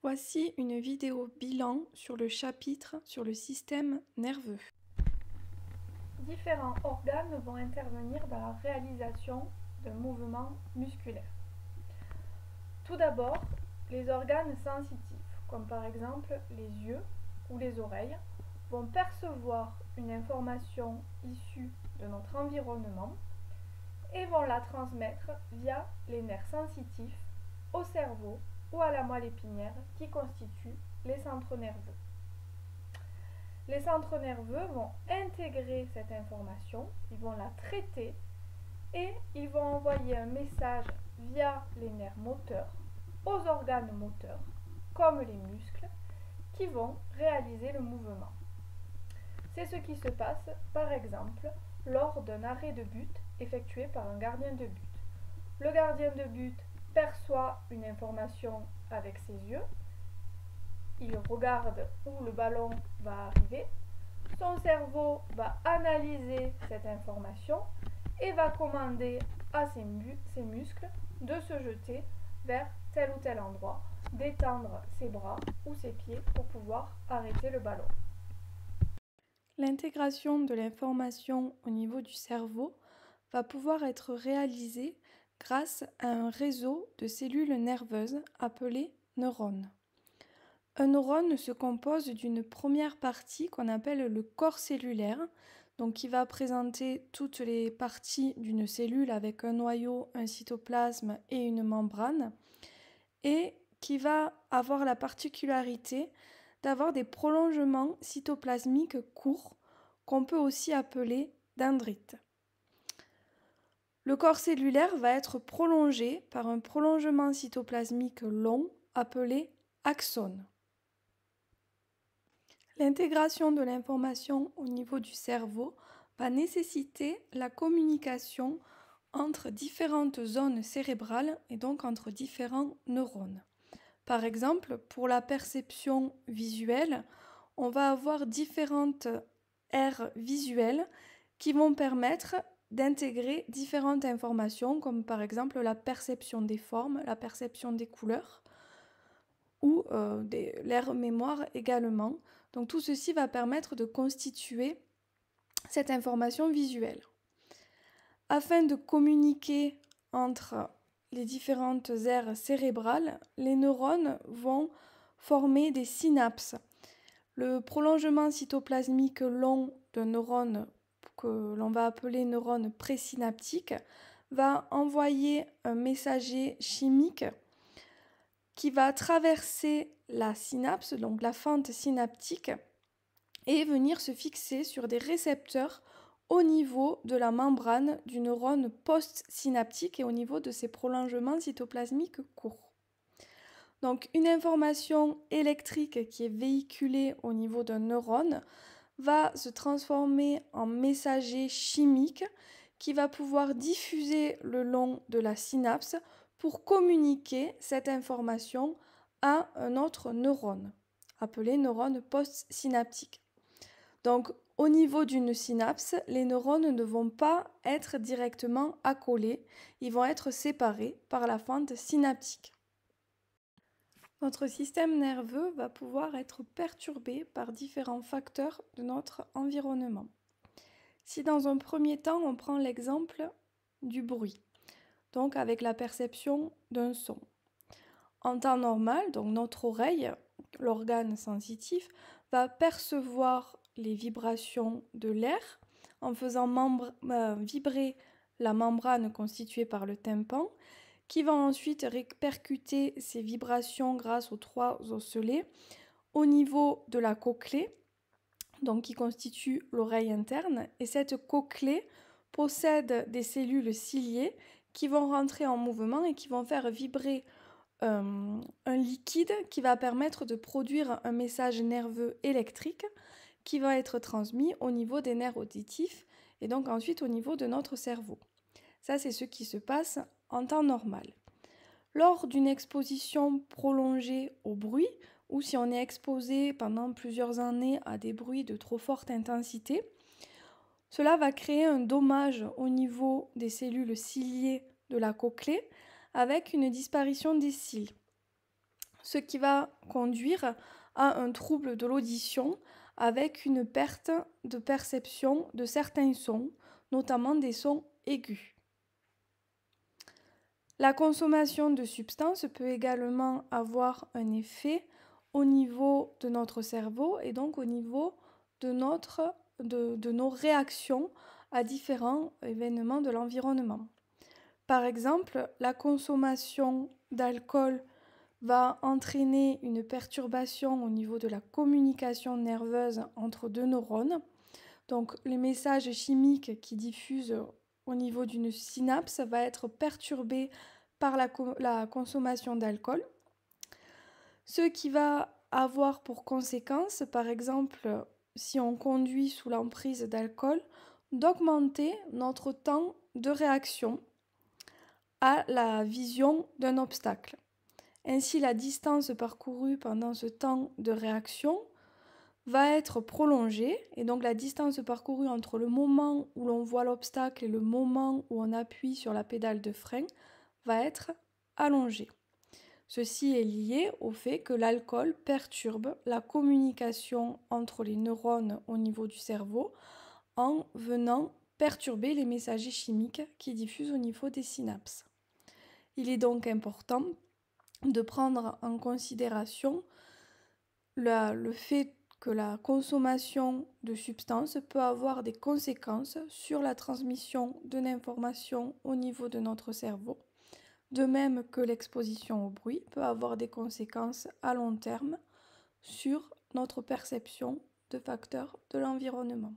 Voici une vidéo bilan sur le chapitre sur le système nerveux. Différents organes vont intervenir dans la réalisation d'un mouvement musculaire. Tout d'abord, les organes sensitifs, comme par exemple les yeux ou les oreilles, vont percevoir une information issue de notre environnement et vont la transmettre via les nerfs sensitifs au cerveau ou à la moelle épinière qui constituent les centres nerveux. Les centres nerveux vont intégrer cette information, ils vont la traiter et ils vont envoyer un message via les nerfs moteurs aux organes moteurs, comme les muscles, qui vont réaliser le mouvement. C'est ce qui se passe, par exemple, lors d'un arrêt de but effectué par un gardien de but. Le gardien de but perçoit une information avec ses yeux, il regarde où le ballon va arriver, son cerveau va analyser cette information et va commander à ses muscles de se jeter vers tel ou tel endroit, d'étendre ses bras ou ses pieds pour pouvoir arrêter le ballon. L'intégration de l'information au niveau du cerveau va pouvoir être réalisée grâce à un réseau de cellules nerveuses appelées neurones. Un neurone se compose d'une première partie qu'on appelle le corps cellulaire, donc qui va présenter toutes les parties d'une cellule avec un noyau, un cytoplasme et une membrane, et qui va avoir la particularité d'avoir des prolongements cytoplasmiques courts, qu'on peut aussi appeler dendrites. Le corps cellulaire va être prolongé par un prolongement cytoplasmique long appelé axone. L'intégration de l'information au niveau du cerveau va nécessiter la communication entre différentes zones cérébrales et donc entre différents neurones. Par exemple, pour la perception visuelle, on va avoir différentes aires visuelles qui vont permettre d'intégrer différentes informations, comme par exemple la perception des formes, la perception des couleurs, ou l'aire mémoire également. Donc tout ceci va permettre de constituer cette information visuelle. Afin de communiquer entre les différentes aires cérébrales, les neurones vont former des synapses. Le prolongement cytoplasmique long d'un neurone, que l'on va appeler neurone présynaptique, va envoyer un messager chimique qui va traverser la synapse, donc la fente synaptique, et venir se fixer sur des récepteurs au niveau de la membrane du neurone postsynaptique et au niveau de ses prolongements cytoplasmiques courts. Donc une information électrique qui est véhiculée au niveau d'un neurone va se transformer en messager chimique qui va pouvoir diffuser le long de la synapse pour communiquer cette information à un autre neurone, appelé neurone postsynaptique. Donc, au niveau d'une synapse, les neurones ne vont pas être directement accolés, ils vont être séparés par la fente synaptique. Notre système nerveux va pouvoir être perturbé par différents facteurs de notre environnement. Si dans un premier temps, on prend l'exemple du bruit, donc avec la perception d'un son. En temps normal, donc notre oreille, l'organe sensitif, va percevoir les vibrations de l'air en faisant vibrer la membrane constituée par le tympan, qui va ensuite répercuter ces vibrations grâce aux trois osselets au niveau de la cochlée, donc qui constitue l'oreille interne, et cette cochlée possède des cellules ciliées qui vont rentrer en mouvement et qui vont faire vibrer un liquide qui va permettre de produire un message nerveux électrique qui va être transmis au niveau des nerfs auditifs et donc ensuite au niveau de notre cerveau. Ça, c'est ce qui se passe en temps normal. Lors d'une exposition prolongée au bruit, ou si on est exposé pendant plusieurs années à des bruits de trop forte intensité, cela va créer un dommage au niveau des cellules ciliées de la cochlée avec une disparition des cils. ce qui va conduire à un trouble de l'audition avec une perte de perception de certains sons, notamment des sons aigus. La consommation de substances peut également avoir un effet au niveau de notre cerveau et donc au niveau de nos réactions à différents événements de l'environnement. Par exemple, la consommation d'alcool va entraîner une perturbation au niveau de la communication nerveuse entre deux neurones. Donc les messages chimiques qui diffusent au niveau d'une synapse va être perturbé par la consommation d'alcool, ce qui va avoir pour conséquence, par exemple, si on conduit sous l'emprise d'alcool, d'augmenter notre temps de réaction à la vision d'un obstacle. Ainsi, la distance parcourue pendant ce temps de réaction va être prolongée et donc la distance parcourue entre le moment où l'on voit l'obstacle et le moment où on appuie sur la pédale de frein va être allongée. Ceci est lié au fait que l'alcool perturbe la communication entre les neurones au niveau du cerveau en venant perturber les messagers chimiques qui diffusent au niveau des synapses. Il est donc important de prendre en considération le fait que la consommation de substances peut avoir des conséquences sur la transmission de l'information au niveau de notre cerveau, de même que l'exposition au bruit peut avoir des conséquences à long terme sur notre perception de facteurs de l'environnement.